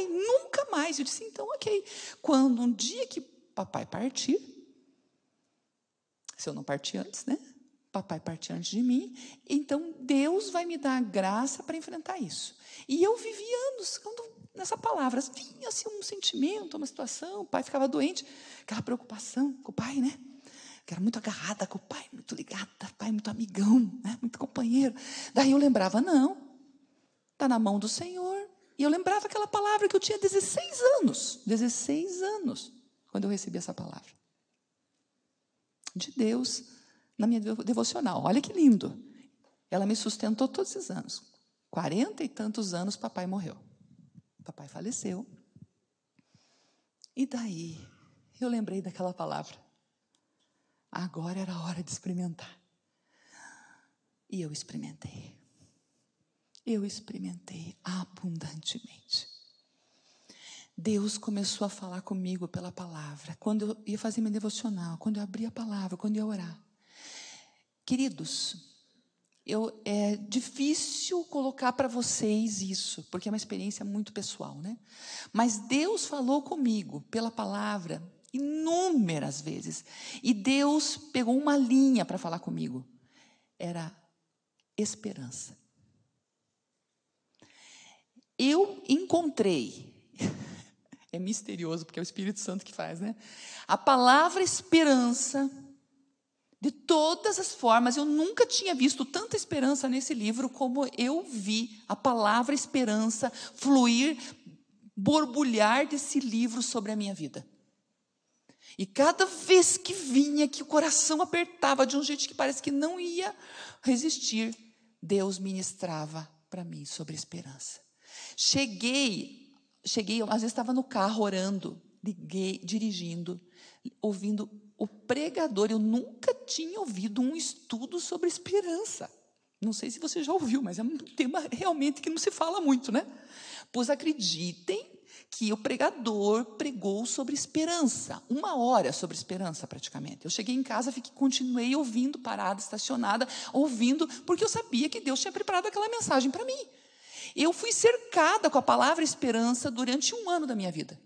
nunca mais. Eu disse, então, ok. Quando um dia que papai partir, se eu não partir antes, né? Papai partir antes de mim, então Deus vai me dar a graça para enfrentar isso. E eu vivi anos nessa palavra. Vinha assim um sentimento, uma situação, o pai ficava doente, aquela preocupação com o pai, né? Que era muito agarrada com o pai, muito ligada, pai, muito amigão, né? Muito companheiro. Daí eu lembrava, não, está na mão do Senhor. E eu lembrava aquela palavra que eu tinha 16 anos, quando eu recebi essa palavra. De Deus, na minha devocional. Olha que lindo. Ela me sustentou todos esses anos. 40 e tantos anos, papai morreu. Papai faleceu. E daí, eu lembrei daquela palavra. Agora era a hora de experimentar. E eu experimentei. Eu experimentei abundantemente. Deus começou a falar comigo pela palavra. Quando eu ia fazer minha devocional, quando eu abria a palavra, quando eu ia orar. Queridos, é difícil colocar para vocês isso, porque é uma experiência muito pessoal, né? Mas Deus falou comigo pela palavra inúmeras vezes. E Deus pegou uma linha para falar comigo. Era esperança. Eu encontrei, é misterioso, porque é o Espírito Santo que faz, né? A palavra esperança, de todas as formas, eu nunca tinha visto tanta esperança nesse livro como eu vi a palavra esperança fluir, borbulhar desse livro sobre a minha vida. E cada vez que vinha, que o coração apertava de um jeito que parece que não ia resistir, Deus ministrava para mim sobre esperança. Cheguei, às vezes estava no carro orando, liguei, dirigindo, ouvindo o pregador. Eu nunca tinha ouvido um estudo sobre esperança. Não sei se você já ouviu, mas é um tema realmente que não se fala muito, né? Pois acreditem que o pregador pregou sobre esperança, 1 hora sobre esperança praticamente. Eu cheguei em casa, continuei ouvindo, parada, estacionada, ouvindo, porque eu sabia que Deus tinha preparado aquela mensagem para mim. Eu fui cercada com a palavra esperança durante 1 ano da minha vida.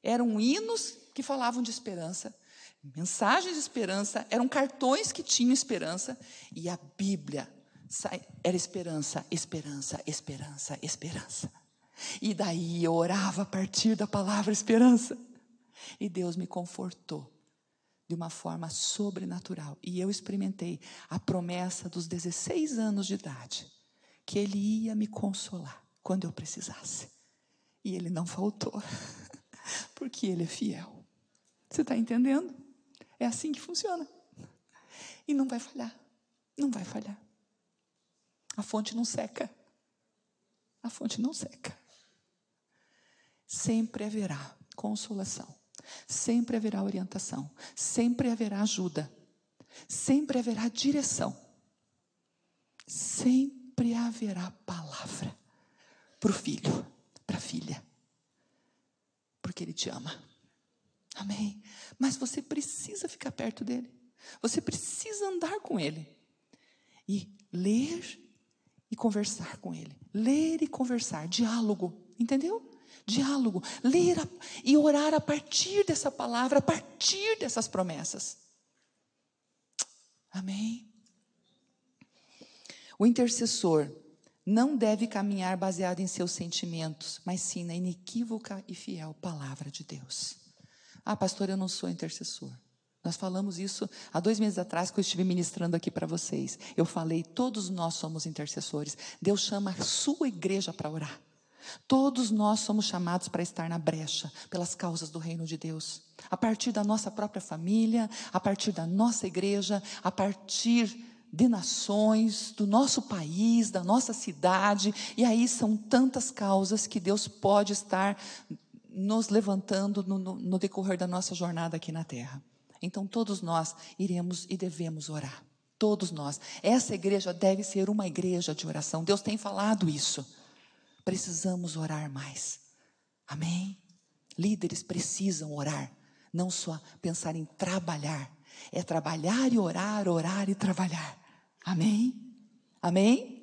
Eram hinos que falavam de esperança, mensagens de esperança, eram cartões que tinham esperança, e a Bíblia era esperança, esperança, esperança, esperança. E daí eu orava a partir da palavra esperança, e Deus me confortou de uma forma sobrenatural, e eu experimentei a promessa dos 16 anos de idade, que Ele ia me consolar quando eu precisasse, e Ele não faltou, porque Ele é fiel. Você está entendendo? É assim que funciona. E não vai falhar. Não vai falhar. A fonte não seca. A fonte não seca. Sempre haverá consolação. Sempre haverá orientação. Sempre haverá ajuda. Sempre haverá direção. Sempre haverá palavra para o filho, para a filha. Porque Ele te ama. Amém? Mas você precisa ficar perto dEle. Você precisa andar com Ele. E ler e conversar com Ele. Ler e conversar. Diálogo. Entendeu? Diálogo. Ler e orar a partir dessa palavra, a partir dessas promessas. Amém? O intercessor não deve caminhar baseado em seus sentimentos, mas sim na inequívoca e fiel palavra de Deus. Ah, pastor, eu não sou intercessor. Nós falamos isso há 2 meses atrás, que eu estive ministrando aqui para vocês. Eu falei, todos nós somos intercessores. Deus chama a sua igreja para orar. Todos nós somos chamados para estar na brecha, pelas causas do reino de Deus. A partir da nossa própria família, a partir da nossa igreja, a partir de nações, do nosso país, da nossa cidade. E aí são tantas causas que Deus pode estar nos levantando no decorrer da nossa jornada aqui na terra. Então todos nós iremos e devemos orar. Todos nós. Essa igreja deve ser uma igreja de oração. Deus tem falado isso. Precisamos orar mais. Amém? Líderes precisam orar. Não só pensar em trabalhar. É trabalhar e orar, orar e trabalhar. Amém? Amém?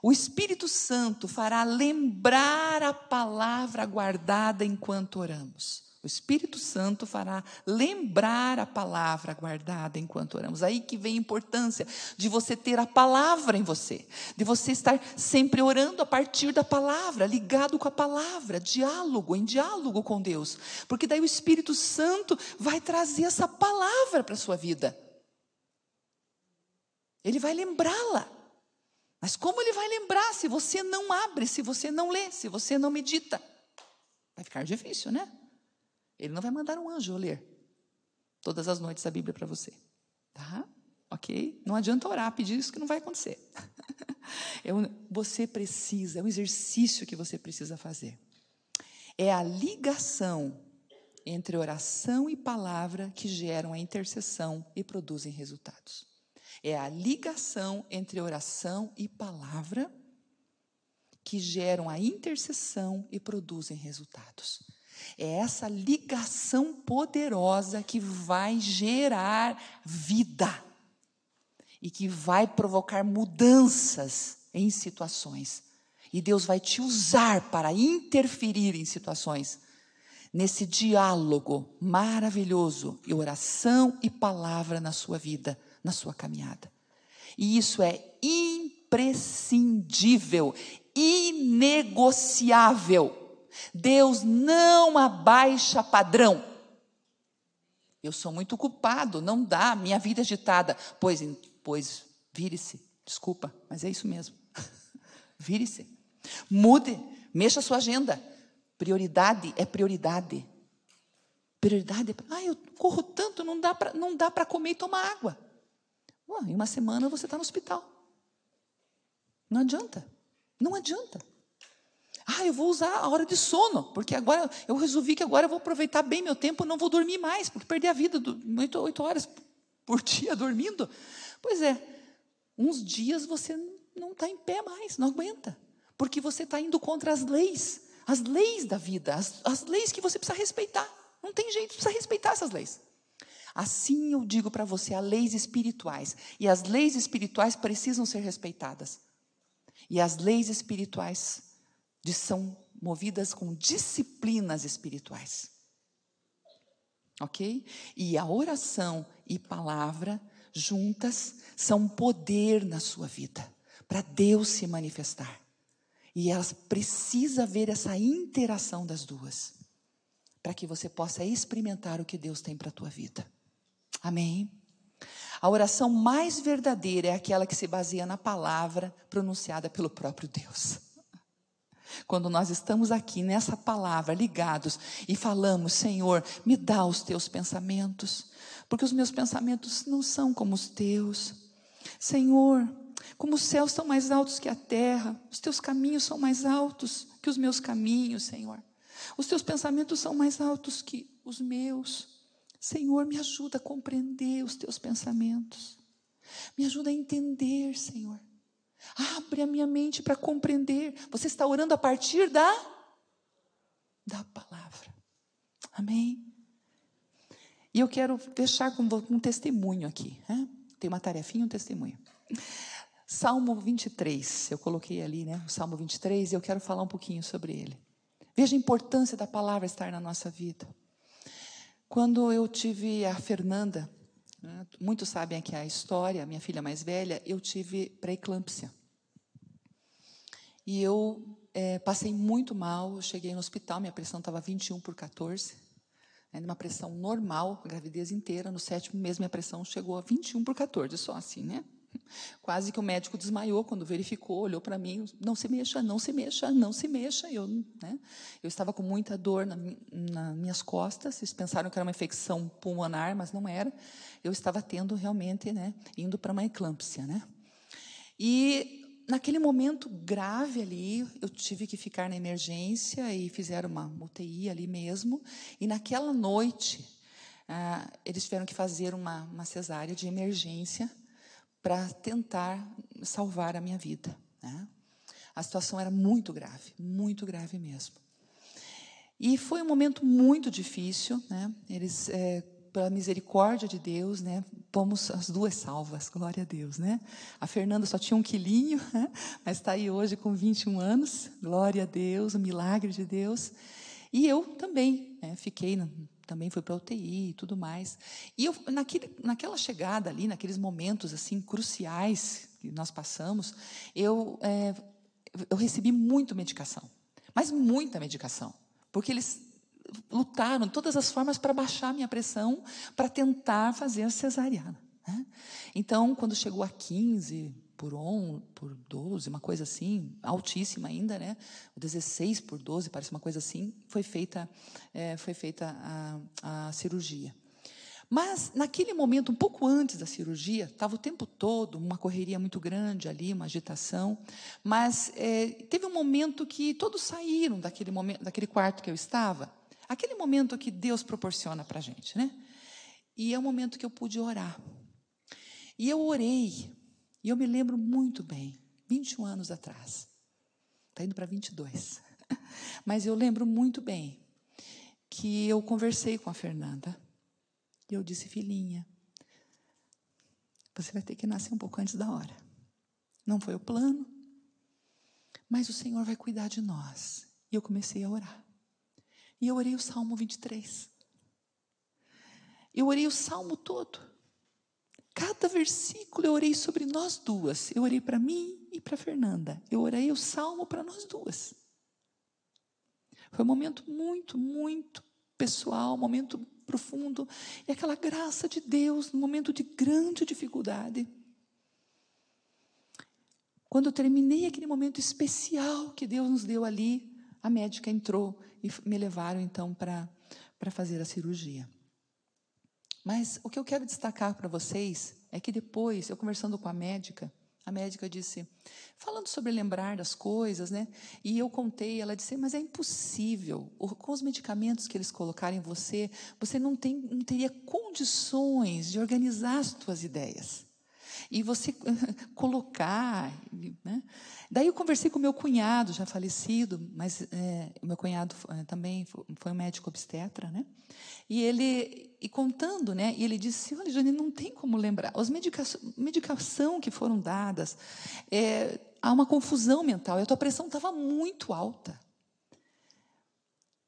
O Espírito Santo fará lembrar a palavra guardada enquanto oramos. O Espírito Santo fará lembrar a palavra guardada enquanto oramos. Aí que vem a importância de você ter a palavra em você. De você estar sempre orando a partir da palavra, ligado com a palavra, em diálogo com Deus. Porque daí o Espírito Santo vai trazer essa palavra para a sua vida. Ele vai lembrá-la. Mas como Ele vai lembrar se você não abre, se você não lê, se você não medita? Vai ficar difícil, né? Ele não vai mandar um anjo ler todas as noites a Bíblia para você. Tá? Ok? Não adianta orar, pedir isso que não vai acontecer. Você precisa, é um exercício que você precisa fazer. É a ligação entre oração e palavra que geram a intercessão e produzem resultados. É a ligação entre oração e palavra que geram a intercessão e produzem resultados. É essa ligação poderosa que vai gerar vida e que vai provocar mudanças em situações. E Deus vai te usar para interferir em situações. Nesse diálogo maravilhoso, e oração e palavra na sua vida, na sua caminhada. E isso é imprescindível, inegociável. Deus não abaixa padrão. Eu sou muito culpado, não dá, minha vida é agitada. Pois vire-se, desculpa, mas é isso mesmo. Vire-se, mude, mexa a sua agenda. Prioridade é prioridade. Prioridade é, eu corro tanto, não dá para comer e tomar água. Em uma semana você está no hospital. Não adianta, não adianta. Eu vou usar a hora de sono, porque agora eu resolvi que agora eu vou aproveitar bem meu tempo, não vou dormir mais, porque perdi a vida 8 horas por dia dormindo. Pois é, uns dias você não está em pé mais, não aguenta, porque você está indo contra as leis da vida, as leis que você precisa respeitar. Não tem jeito, precisa respeitar essas leis. Assim eu digo para você, há leis espirituais, e as leis espirituais precisam ser respeitadas. E as leis espirituais são movidas com disciplinas espirituais. Ok? E a oração e palavra juntas são poder na sua vida, para Deus se manifestar. E elas precisam ver essa interação das duas, para que você possa experimentar o que Deus tem para a tua vida. Amém? A oração mais verdadeira é aquela que se baseia na palavra pronunciada pelo próprio Deus. Quando nós estamos aqui nessa palavra ligados e falamos, Senhor, me dá os teus pensamentos, porque os meus pensamentos não são como os teus. Senhor, como os céus são mais altos que a terra, os teus caminhos são mais altos que os meus caminhos, Senhor. Os teus pensamentos são mais altos que os meus. Senhor, me ajuda a compreender os teus pensamentos. Me ajuda a entender, Senhor. Abre a minha mente para compreender. Você está orando a partir da palavra. Amém? E eu quero deixar com um testemunho aqui. Tem uma tarefinha, um testemunho. Salmo 23, eu coloquei ali, o Salmo 23, e eu quero falar um pouquinho sobre ele. Veja a importância da palavra estar na nossa vida. Quando eu tive a Fernanda, muitos sabem aqui a história, minha filha mais velha, eu tive pré-eclâmpsia. E eu passei muito mal, eu cheguei no hospital, minha pressão estava 21/14, uma pressão normal, a gravidez inteira, no 7º mês minha pressão chegou a 21/14, só assim, Quase que o médico desmaiou quando verificou, olhou para mim, não se mexa, não se mexa, não se mexa. Eu estava com muita dor nas minhas costas, eles pensaram que era uma infecção pulmonar, mas não era. Eu estava tendo realmente, indo para uma eclâmpsia, E naquele momento grave ali, eu tive que ficar na emergência e fizeram uma UTI ali mesmo. E naquela noite, eles tiveram que fazer uma cesárea de emergência para tentar salvar a minha vida. A situação era muito grave mesmo. E foi um momento muito difícil, Eles, pela misericórdia de Deus, fomos as duas salvas, glória a Deus, A Fernanda só tinha 1 quilinho, mas está aí hoje com 21 anos, glória a Deus, o milagre de Deus. E eu também, também fui para a UTI e tudo mais. E eu, naquela chegada ali, naqueles momentos assim cruciais que nós passamos, eu recebi muita medicação, mas muita medicação, porque eles lutaram de todas as formas para baixar a minha pressão, para tentar fazer a cesariana. Então, quando chegou a 15/12, uma coisa assim, altíssima ainda, 16/12, parece uma coisa assim, foi feita a cirurgia. Mas, naquele momento, um pouco antes da cirurgia, estava o tempo todo uma correria muito grande ali, uma agitação, mas teve um momento que todos saíram daquele quarto que eu estava, aquele momento que Deus proporciona para a gente, E é um momento que eu pude orar. E eu orei, e eu me lembro muito bem, 21 anos atrás, está indo para 22, mas eu lembro muito bem que eu conversei com a Fernanda, e eu disse, filhinha, você vai ter que nascer um pouco antes da hora. Não foi o plano, mas o Senhor vai cuidar de nós. E eu comecei a orar. E eu orei o Salmo 23. Eu orei o Salmo todo. Cada versículo eu orei sobre nós duas. Eu orei para mim e para a Fernanda. Eu orei o Salmo para nós duas. Foi um momento muito, muito pessoal, um momento profundo. E aquela graça de Deus, num momento de grande dificuldade. Quando eu terminei aquele momento especial que Deus nos deu ali, a médica entrou e me levaram então para fazer a cirurgia. Mas o que eu quero destacar para vocês é que depois, eu conversando com a médica, A médica disse, falando sobre lembrar das coisas, né? E eu contei, ela disse, mas é impossível. Com os medicamentos que eles colocarem em você, você não teria condições de organizar as suas ideias. E você colocar, né? Daí eu conversei com o meu cunhado, já falecido, mas o meu cunhado também foi um médico obstetra, né? E contando, né? E ele disse, olha, Jane, não tem como lembrar. As medicação que foram dadas, há uma confusão mental, e a tua pressão estava muito alta.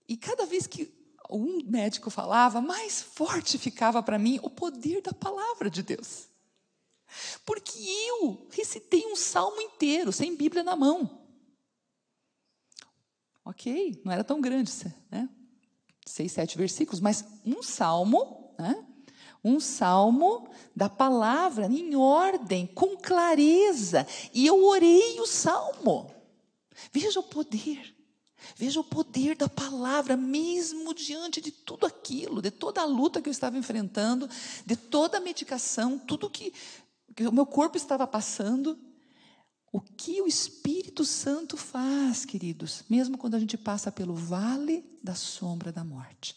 E cada vez que um médico falava, mais forte ficava para mim o poder da palavra de Deus. Porque eu recitei um salmo inteiro, sem Bíblia na mão. Ok, não era tão grande, né? 6, 7 versículos, mas um salmo, né? Um salmo da palavra, em ordem, com clareza. E eu orei o salmo. Veja o poder da palavra, mesmo diante de tudo aquilo, de toda a luta que eu estava enfrentando, de toda a medicação, tudo que o meu corpo estava passando. O que o Espírito Santo faz, queridos, mesmo quando a gente passa pelo vale da sombra da morte.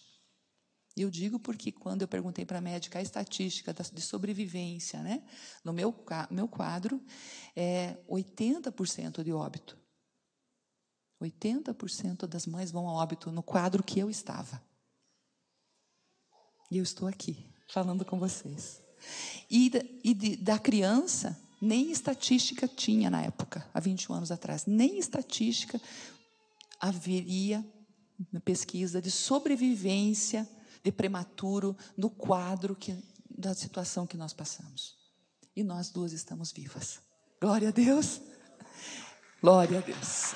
Eu digo porque quando eu perguntei para a médica a estatística de sobrevivência, né, no meu quadro, 80% de óbito. 80% das mães vão a óbito no quadro que eu estava. E eu estou aqui, falando com vocês. Da criança, nem estatística tinha na época, há 21 anos atrás. Nem estatística haveria na pesquisa de sobrevivência de prematuro no quadro da situação que nós passamos. E nós duas estamos vivas. Glória a Deus. Glória a Deus.